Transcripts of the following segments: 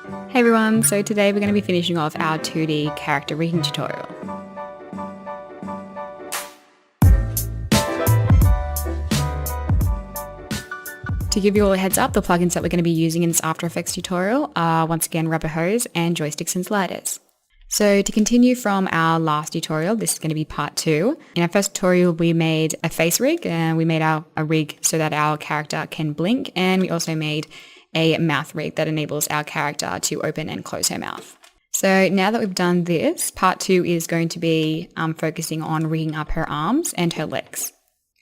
Hey everyone, so today we're going to be finishing off our 2D character rigging tutorial. To give you all a heads up, the plugins that we're going to be using in this After Effects tutorial are once again rubber hose and joysticks and sliders. So to continue from our last tutorial, this is going to be part 2. In our first tutorial we made a face rig and we made a rig so that our character can blink, and we also made a mouth rig that enables our character to open and close her mouth. So now that we've done this, part 2 is going to be focusing on rigging up her arms and her legs.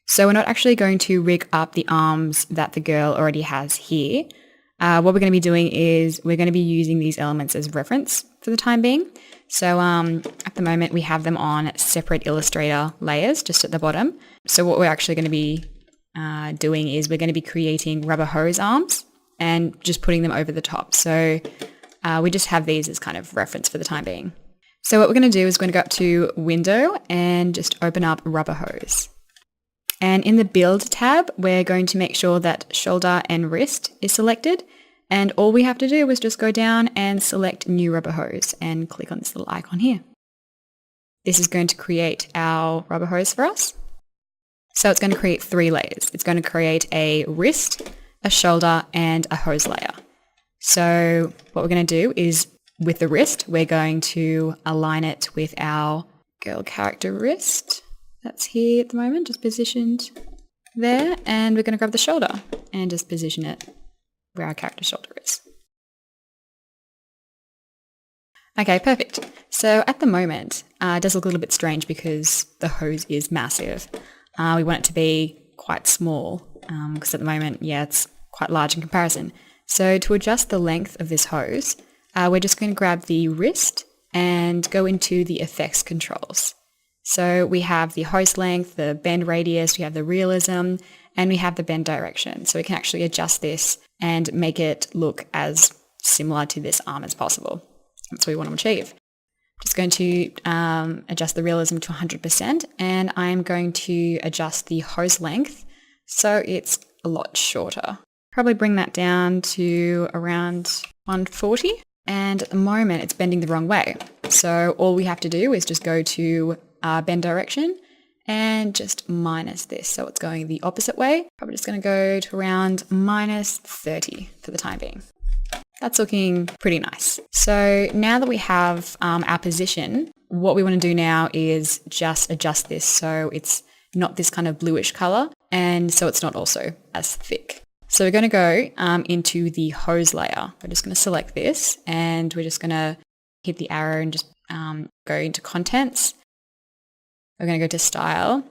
So we're not actually going to rig up the arms that the girl already has here. What we're going to be doing is we're going to be using these elements as reference for the time being. So at the moment we have them on separate Illustrator layers just at the bottom. So what we're actually going to be doing is we're going to be creating rubber hose arms and just putting them over the top. So we just have these as kind of reference for the time being. So what we're going to do is we're going to go up to Window and just open up Rubber Hose. And in the Build tab, we're going to make sure that Shoulder and Wrist is selected. And all we have to do is just go down and select New Rubber Hose and click on this little icon here. This is going to create our rubber hose for us. So it's going to create 3 layers. It's going to create a wrist, a shoulder, and a hose layer. So what we're going to do is with the wrist, we're going to align it with our girl character wrist. That's here at the moment, just positioned there. And we're going to grab the shoulder and just position it where our character's shoulder is. Okay, perfect. So at the moment, it does look a little bit strange because the hose is massive. We want it to be quite small because at the moment, it's quite large in comparison. So to adjust the length of this hose, we're just going to grab the wrist and go into the effects controls. So we have the hose length, the bend radius, we have the realism, and we have the bend direction. So we can actually adjust this and make it look as similar to this arm as possible. That's what we want to achieve. Just going to adjust the realism to 100%, and I'm going to adjust the hose length so it's a lot shorter. Probably bring that down to around 140, and at the moment it's bending the wrong way. So all we have to do is just go to bend direction and just minus this. So it's going the opposite way. Probably just going to go to around minus 30 for the time being. That's looking pretty nice. So now that we have our position, what we want to do now is just adjust this so it's not this kind of bluish color, and so it's not also as thick. So we're going to go into the hose layer. We're just going to select this and we're just going to hit the arrow and just go into contents. We're going to go to style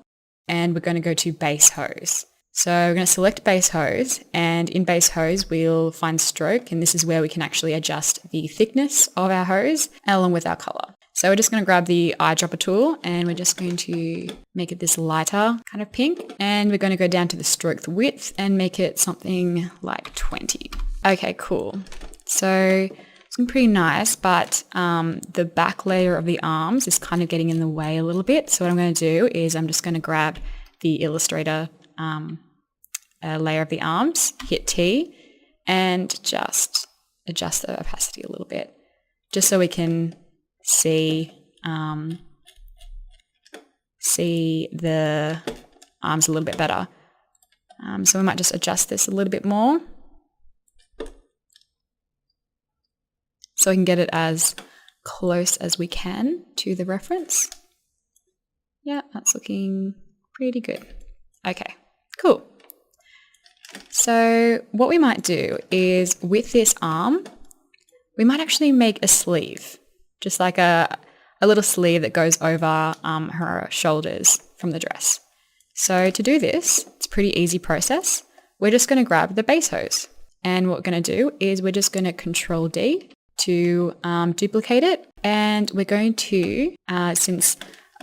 and we're going to go to base hose. So we're going to select base hose, and in base hose we'll find stroke, and this is where we can actually adjust the thickness of our hose along with our color. So we're just going to grab the eyedropper tool and we're just going to make it this lighter kind of pink, and we're going to go down to the stroke width and make it something like 20. Okay, cool. So it's looking pretty nice, but the back layer of the arms is kind of getting in the way a little bit. So what I'm going to do is I'm just going to grab the Illustrator layer of the arms, hit T, and just adjust the opacity a little bit, just so we can see the arms a little bit better. So we might just adjust this a little bit more so we can get it as close as we can to the reference. Yeah, that's looking pretty good. Okay, cool. So what we might do is with this arm, we might actually make a sleeve, just like a little sleeve that goes over her shoulders from the dress. So to do this, it's a pretty easy process. We're just going to grab the base hose, and what we're going to do is we're just going to Control D to duplicate it, and we're going to, since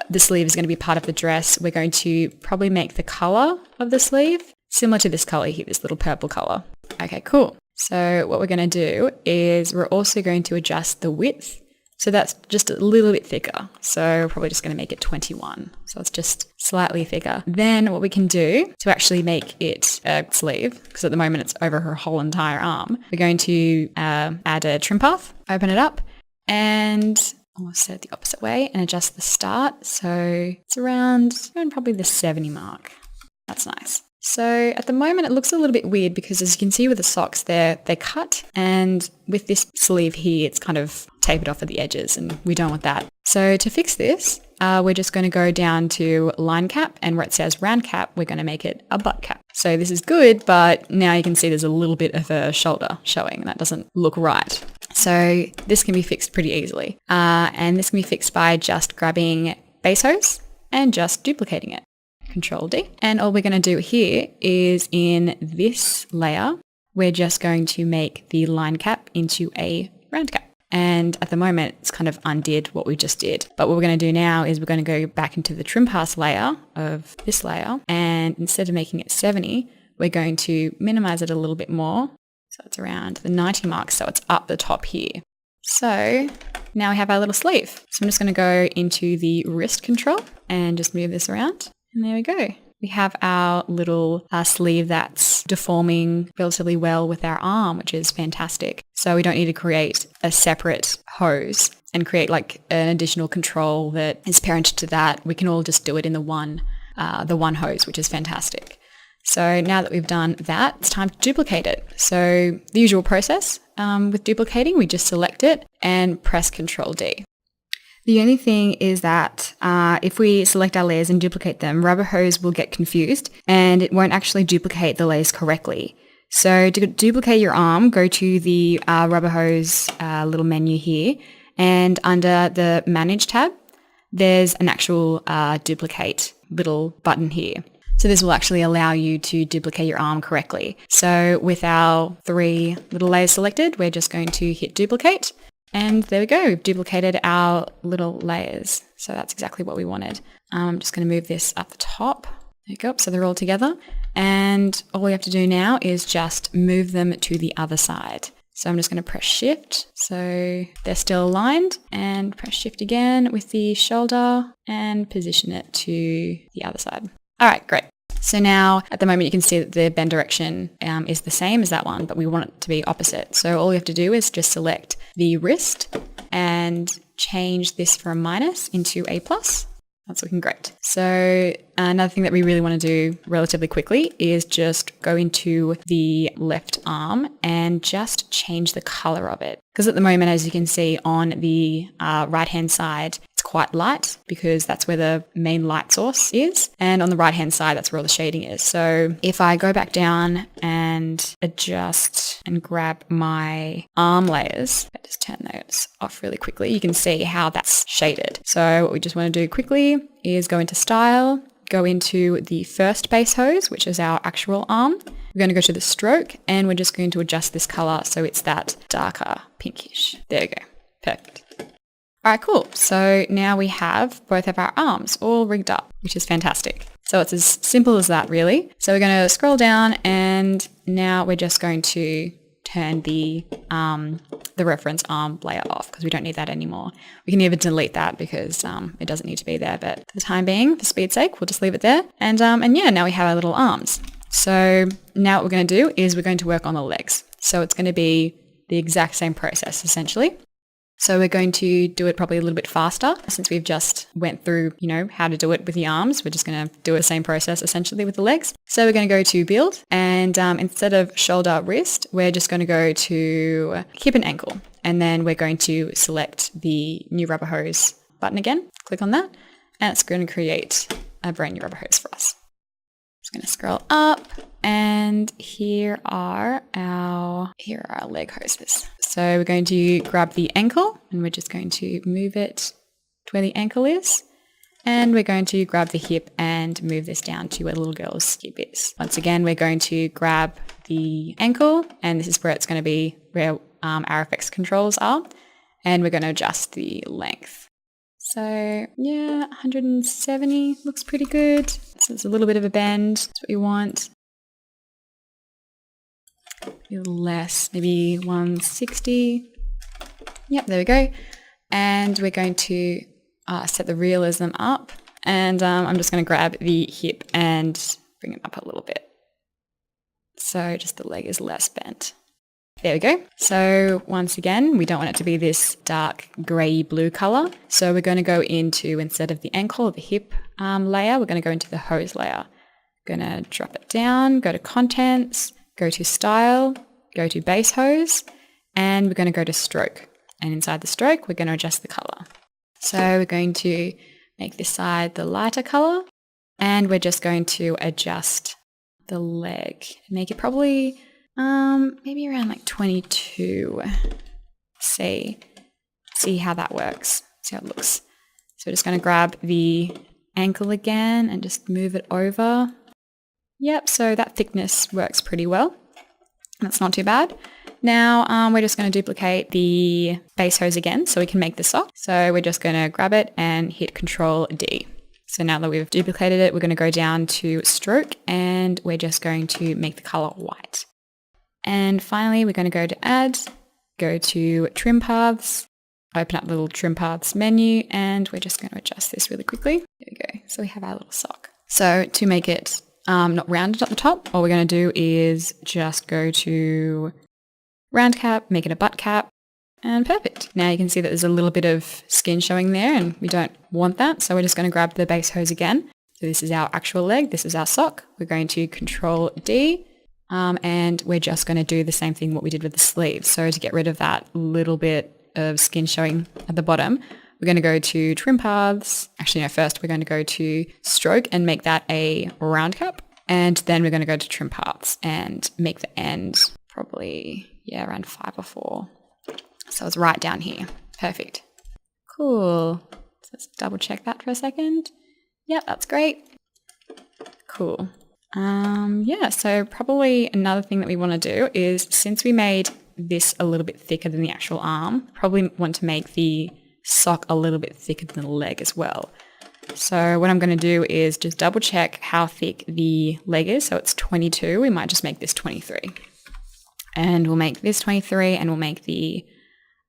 the sleeve is going to be part of the dress, we're going to probably make the color of the sleeve similar to this color here, this little purple color. Okay, cool. So what we're going to do is we're also going to adjust the width So that's just a little bit thicker. So we're probably just going to make it 21. So it's just slightly thicker. Then what we can do to actually make it a sleeve, because at the moment it's over her whole entire arm, we're going to add a trim path, open it up, and I'll set it the opposite way and adjust the start. So it's around probably the 70 mark. That's nice. So at the moment it looks a little bit weird because as you can see with the socks they're cut, and with this sleeve here it's kind of tapered off at the edges and we don't want that. So to fix this, we're just going to go down to line cap, and where it says round cap we're going to make it a butt cap. So this is good, but now you can see there's a little bit of a shoulder showing and that doesn't look right. So this can be fixed pretty easily, and this can be fixed by just grabbing base hose and just duplicating it. Control D. And all we're going to do here is in this layer, we're just going to make the line cap into a round cap. And at the moment, it's kind of undid what we just did. But what we're going to do now is we're going to go back into the trim pass layer of this layer. And instead of making it 70, we're going to minimize it a little bit more. So it's around the 90 mark. So it's up the top here. So now we have our little sleeve. So I'm just going to go into the wrist control and just move this around. And there we go. We have our little sleeve that's deforming relatively well with our arm, which is fantastic. So we don't need to create a separate hose and create like an additional control that is parented to that. We can all just do it in the one hose, which is fantastic. So now that we've done that, it's time to duplicate it. So the usual process with duplicating, we just select it and press Control D. The only thing is that if we select our layers and duplicate them, rubber hose will get confused and it won't actually duplicate the layers correctly. So to duplicate your arm, go to the rubber hose little menu here, and under the Manage tab, there's an actual duplicate little button here. So this will actually allow you to duplicate your arm correctly. So with our 3 little layers selected, we're just going to hit duplicate. And there we go, we've duplicated our little layers. So that's exactly what we wanted. I'm just going to move this up the top. There you go, so they're all together. And all we have to do now is just move them to the other side. So I'm just going to press Shift, so they're still aligned, and press Shift again with the shoulder and position it to the other side. All right, great. So now at the moment you can see that the bend direction is the same as that one, but we want it to be opposite. So all we have to do is just select the wrist and change this from minus into a plus. That's looking great. So another thing that we really want to do relatively quickly is just go into the left arm and just change the color of it. Because at the moment, as you can see on the right-hand side, it's quite light because that's where the main light source is. And on the right-hand side, that's where all the shading is. So if I go back down and adjust and grab my arm layers, I just turn those off really quickly, you can see how that's shaded. So what we just want to do quickly is go into Style, go into the first base hose, which is our actual arm. We're going to go to the stroke and we're just going to adjust this color so it's that darker pinkish. There we go. Perfect. All right, cool. So now we have both of our arms all rigged up, which is fantastic. So it's as simple as that, really. So we're going to scroll down and now we're just going to turn the reference arm layer off because we don't need that anymore. We can even delete that because it doesn't need to be there. But for the time being, for speed's sake, we'll just leave it there. And yeah, now we have our little arms. So now what we're going to do is we're going to work on the legs. So it's going to be the exact same process, essentially. So we're going to do it probably a little bit faster since we've just went through, how to do it with the arms. We're just going to do the same process essentially with the legs. So we're going to go to build and instead of shoulder, wrist, we're just going to go to hip and ankle. And then we're going to select the new rubber hose button again. Click on that and it's going to create a brand new rubber hose for us. Just going to scroll up and here are our leg hoses. So we're going to grab the ankle and we're just going to move it to where the ankle is. And we're going to grab the hip and move this down to where the little girl's hip is. Once again, we're going to grab the ankle and this is where it's going to be where our effects controls are. And we're going to adjust the length. So yeah, 170 looks pretty good. So it's a little bit of a bend. That's what you want. A little less, maybe 160. Yep, there we go. And we're going to set the realism up. And I'm just going to grab the hip and bring it up a little bit. So just the leg is less bent. There we go. So once again, we don't want it to be this dark grey blue colour. So we're going to go into, instead of the ankle or the hip layer, we're going to go into the hose layer. Going to drop it down, go to contents, go to style, go to base hose, and we're going to go to stroke. And inside the stroke, we're going to adjust the colour. So we're going to make this side the lighter colour, and we're just going to adjust the leg. Make it probably maybe around like 22. See how that works. See how it looks. So we're just going to grab the ankle again and just move it over. Yep, so that thickness works pretty well. That's not too bad. Now we're just going to duplicate the base hose again so we can make the sock. So we're just going to grab it and hit Control D. So now that we've duplicated it, we're going to go down to stroke and we're just going to make the color white. And finally, we're going to go to add, go to trim paths, open up the little trim paths menu, and we're just going to adjust this really quickly. There we go. So we have our little sock. So to make it not rounded at the top, all we're going to do is just go to round cap, make it a butt cap, and perfect. Now you can see that there's a little bit of skin showing there and we don't want that. So we're just going to grab the base hose again. So this is our actual leg. This is our sock. We're going to Control D and we're just going to do the same thing what we did with the sleeves. So to get rid of that little bit of skin showing at the bottom, we're going to go to trim paths. Actually, no, first we're going to go to stroke and make that a round cap. And then we're going to go to trim paths and make the end probably, around 5 or 4. So it's right down here. Perfect. Cool. So let's double check that for a second. Yep, that's great. Cool. So probably another thing that we want to do is, since we made this a little bit thicker than the actual arm, probably want to make the sock a little bit thicker than the leg as well. So what I'm going to do is just double check how thick the leg is. So it's 22. We might just make this 23. And we'll make this 23 and we'll make the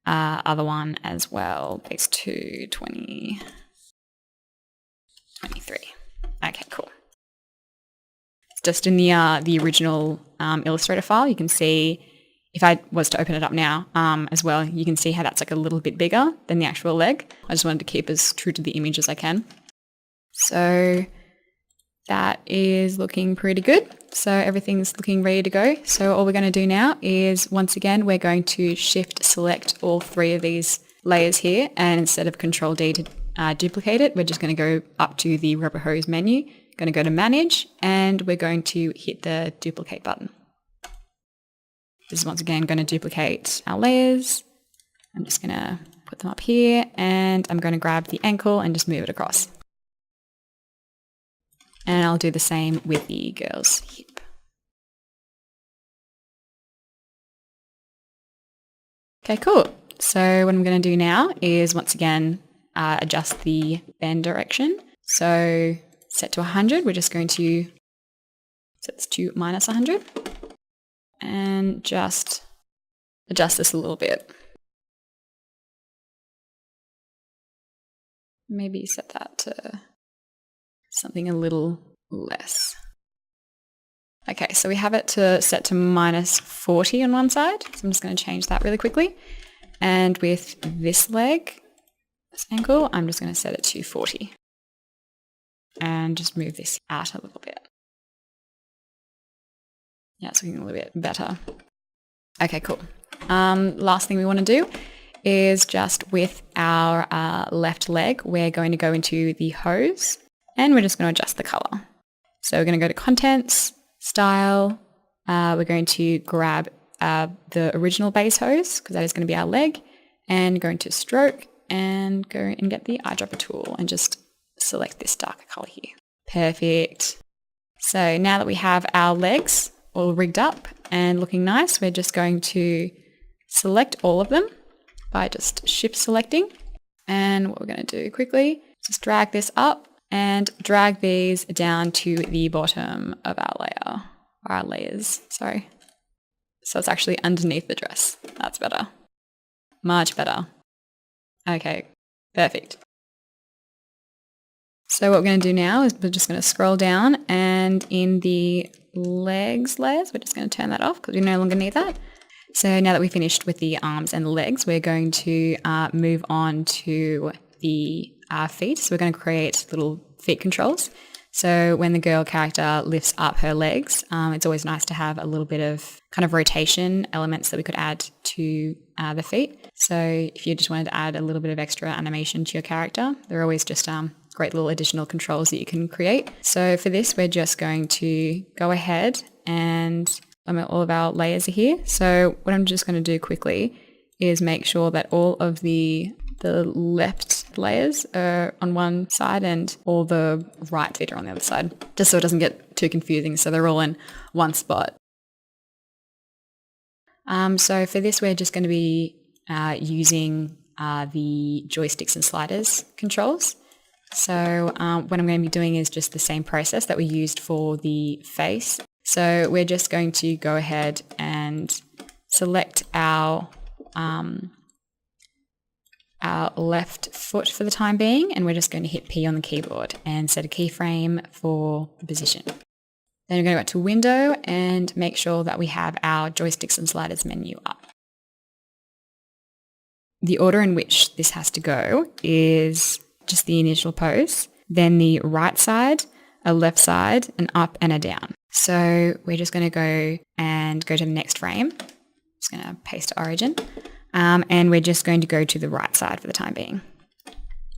other one as well. Base 2, 20, 23. Okay, cool. Just in the original Illustrator file, you can see, if I was to open it up now as well, you can see how that's like a little bit bigger than the actual leg. I just wanted to keep as true to the image as I can. So that is looking pretty good. So everything's looking ready to go. So all we're going to do now is, once again, we're going to shift select all 3 of these layers here. And instead of Control D to duplicate it, we're just going to go up to the rubber hose menu, going to go to manage, and we're going to hit the duplicate button. This is once again going to duplicate our layers. I'm just going to put them up here and I'm going to grab the ankle and just move it across. And I'll do the same with the girl's hip. Okay, cool. So what I'm going to do now is, once again, adjust the bend direction. So set to 100. We're just going to set this to minus 100 and just adjust this a little bit. Maybe set that to something a little less. Okay, so we have it set to minus 40 on one side. So I'm just going to change that really quickly. And with this leg, this ankle, I'm just going to set it to 40. And just move this out a little bit. Yeah, it's looking a little bit better. Okay, cool. Last thing we want to do is, just with our left leg, we're going to go into the hose and we're just going to adjust the color. So we're going to go to contents, style. We're going to grab the original base hose, because that is going to be our leg, and go into stroke and go and get the eyedropper tool and just select this darker color here. Perfect. So now that we have our legs all rigged up and looking nice, we're just going to select all of them by just shift selecting. And what we're going to do quickly, just drag this up and drag these down to the bottom of our layer, or our layers, sorry. So it's actually underneath the dress. That's better. Much better. Okay, perfect. So what we're going to do now is we're just going to scroll down, and in the legs layers, we're just going to turn that off because we no longer need that. So now that we've finished with the arms and the legs, we're going to move on to the feet. So we're going to create little feet controls. So when the girl character lifts up her legs, it's always nice to have a little bit of kind of rotation elements that we could add to the feet. So if you just wanted to add a little bit of extra animation to your character, they're always just great little additional controls that you can create. So for this, we're just going to go ahead and all of our layers are here. So what I'm just going to do quickly is make sure that all of the left layers are on one side and all the right feet are on the other side, just so it doesn't get too confusing. So they're all in one spot. So for this, we're just going to be using the joysticks and sliders controls. So what I'm going to be doing is just the same process that we used for the face. So we're just going to go ahead and select our left foot for the time being, and we're just going to hit P on the keyboard and set a keyframe for the position. Then we're going to go back to Window and make sure that we have our joysticks and sliders menu up. The order in which this has to go is just the initial pose, then the right side, a left side, an up and a down. So we're just going to go to the next frame. Just going to paste to origin. And we're just going to go to the right side for the time being,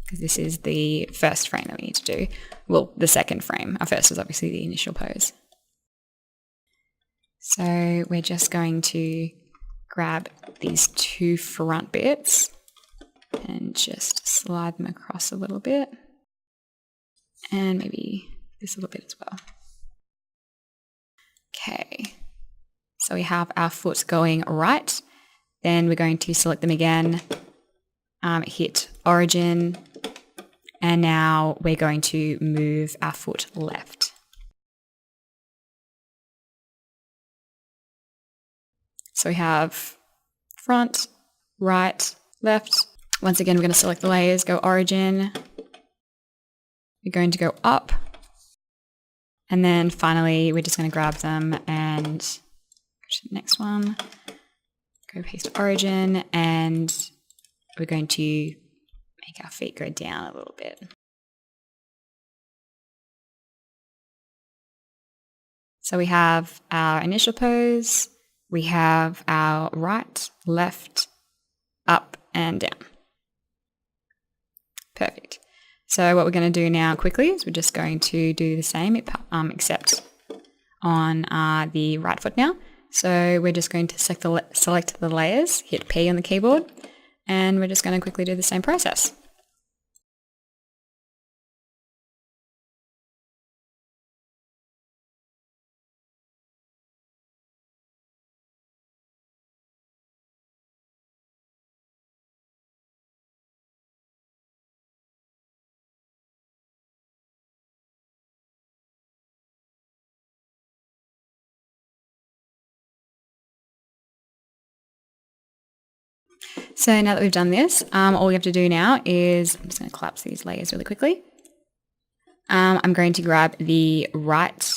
because this is the first frame that we need to do. Well, the second frame. Our first is obviously the initial pose. So we're just going to grab these two front bits and just slide them across a little bit. And maybe this little bit as well. Okay. So we have our foot going right. Then we're going to select them again, hit origin, and now we're going to move our foot left. So we have front, right, left. Once again, we're going to select the layers, go origin. We're going to go up. And then finally, we're just going to grab them and go to the next one. Go paste origin, and we're going to make our feet go down a little bit. So we have our initial pose, we have our right, left, up and down. Perfect. So what we're going to do now quickly is we're just going to do the same except on the right foot now. So we're just going to select the layers, hit P on the keyboard, and we're just going to quickly do the same process. So now that we've done this, all we have to do now is, I'm just going to collapse these layers really quickly. I'm going to grab the right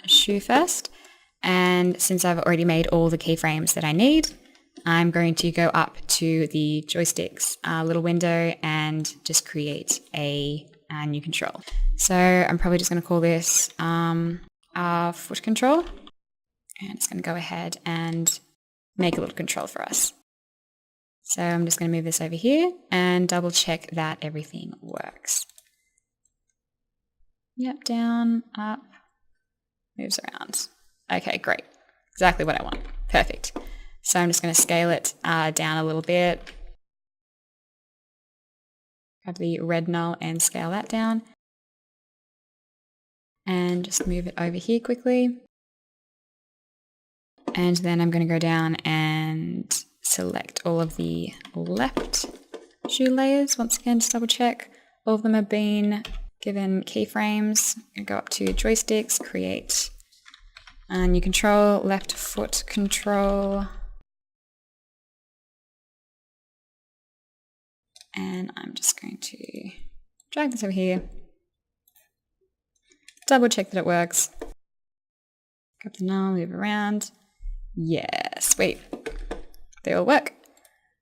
shoe first, and since I've already made all the keyframes that I need, I'm going to go up to the joysticks little window and just create a new control. So I'm probably just going to call this foot control, and it's going to go ahead and make a little control for us. So I'm just going to move this over here and double check that everything works. Yep, down, up, moves around. Okay, great. Exactly what I want. Perfect. So I'm just going to scale it down a little bit. Grab the red null and scale that down. And just move it over here quickly. And then I'm going to go down and select all of the left shoe layers. Once again, just double check. All of them have been given keyframes. I'm going to go up to joysticks, create a new control, left foot control. And I'm just going to drag this over here. Double check that it works. Grab the null, move around. Yeah, sweet. They all work.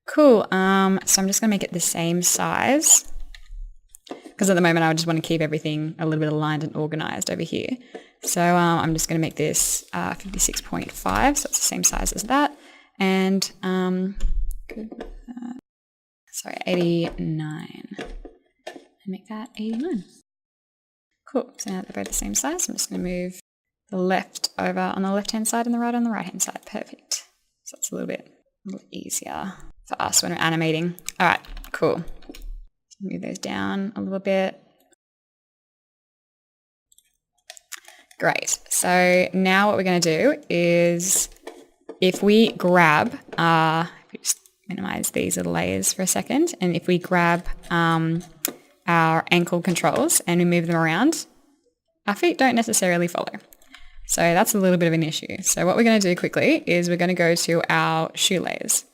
Cool. So I'm just going to make it the same size, because at the moment I just want to keep everything a little bit aligned and organized over here. So I'm just going to make this 56.5, so it's the same size as that. And 89. And make that 89. Cool. So now they're both the same size. I'm just going to move the left over on the left-hand side and the right on the right-hand side. Perfect. So it's a little easier for us when we're animating. All right, cool. Move those down a little bit. Great. So now what we're going to do is, if we grab, if we just minimize these little layers for a second, and if we grab our ankle controls and we move them around, our feet don't necessarily follow. So that's a little bit of an issue. So what we're going to do quickly is we're going to go to our shoe layers.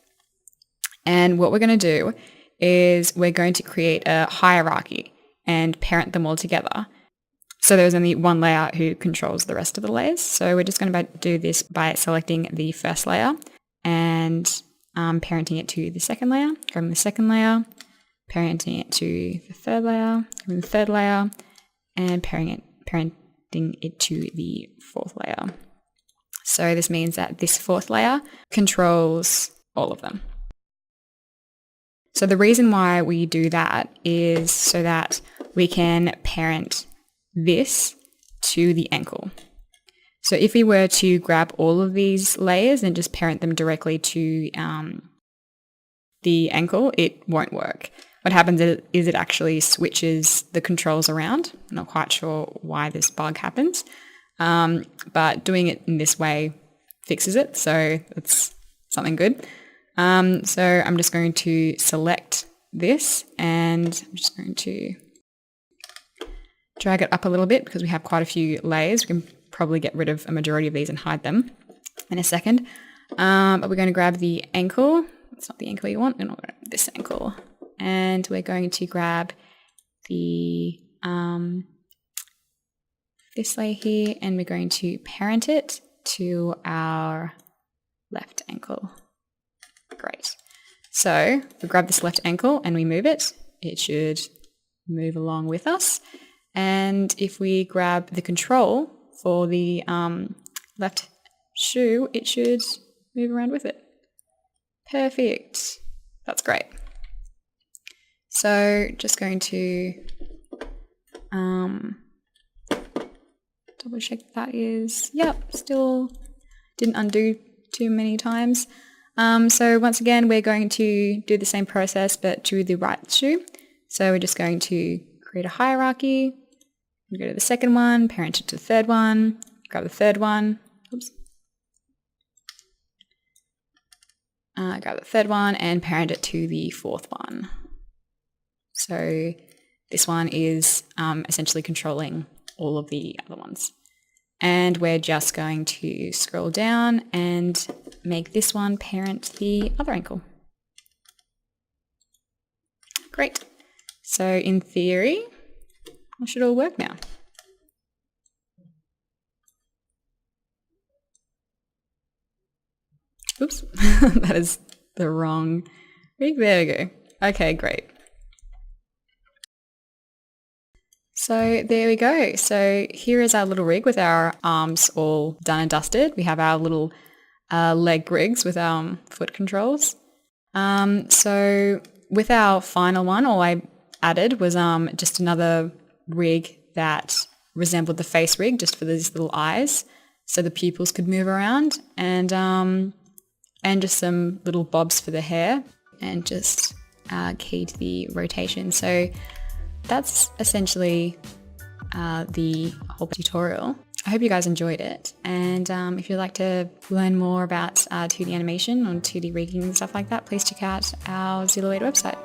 And what we're going to do is we're going to create a hierarchy and parent them all together. So there's only one layer who controls the rest of the layers. So we're just going to do this by selecting the first layer and parenting it to the second layer, grabbing the second layer, parenting it to the third layer, grabbing the third layer, and parenting it to the fourth layer. So this means that this fourth layer controls all of them. So the reason why we do that is so that we can parent this to the ankle. So if we were to grab all of these layers and just parent them directly to the ankle, it won't work. What happens is it actually switches the controls around. I'm not quite sure why this bug happens, but doing it in this way fixes it, so it's something good. So I'm just going to select this, and I'm just going to drag it up a little bit because we have quite a few layers. We can probably get rid of a majority of these and hide them in a second. But we're going to grab the ankle. It's not the ankle you want. We're not going to this ankle. And we're going to grab the this layer here, and we're going to parent it to our left ankle. Great. So we grab this left ankle and we move it. It should move along with us. And if we grab the control for the left shoe, it should move around with it. Perfect. That's great. So just going to double check that is, yep, still didn't undo too many times. So once again, we're going to do the same process, but to the right shoe. So we're just going to create a hierarchy. We go to the second one, parent it to the third one, grab the third one. Oops. Grab the third one and parent it to the fourth one. So this one is essentially controlling all of the other ones. And we're just going to scroll down and make this one parent the other ankle. Great. So in theory, it should all work now. Oops, that is the wrong rig. There we go. Okay, great. So there we go. So here is our little rig with our arms all done and dusted. We have our little leg rigs with our foot controls. So with our final one, all I added was just another rig that resembled the face rig, just for these little eyes, so the pupils could move around, and just some little bobs for the hair, and just keyed the rotation. So that's essentially the whole tutorial. I hope you guys enjoyed it, and if you'd like to learn more about 2D animation or 2D rigging and stuff like that, please check out our Zillow website.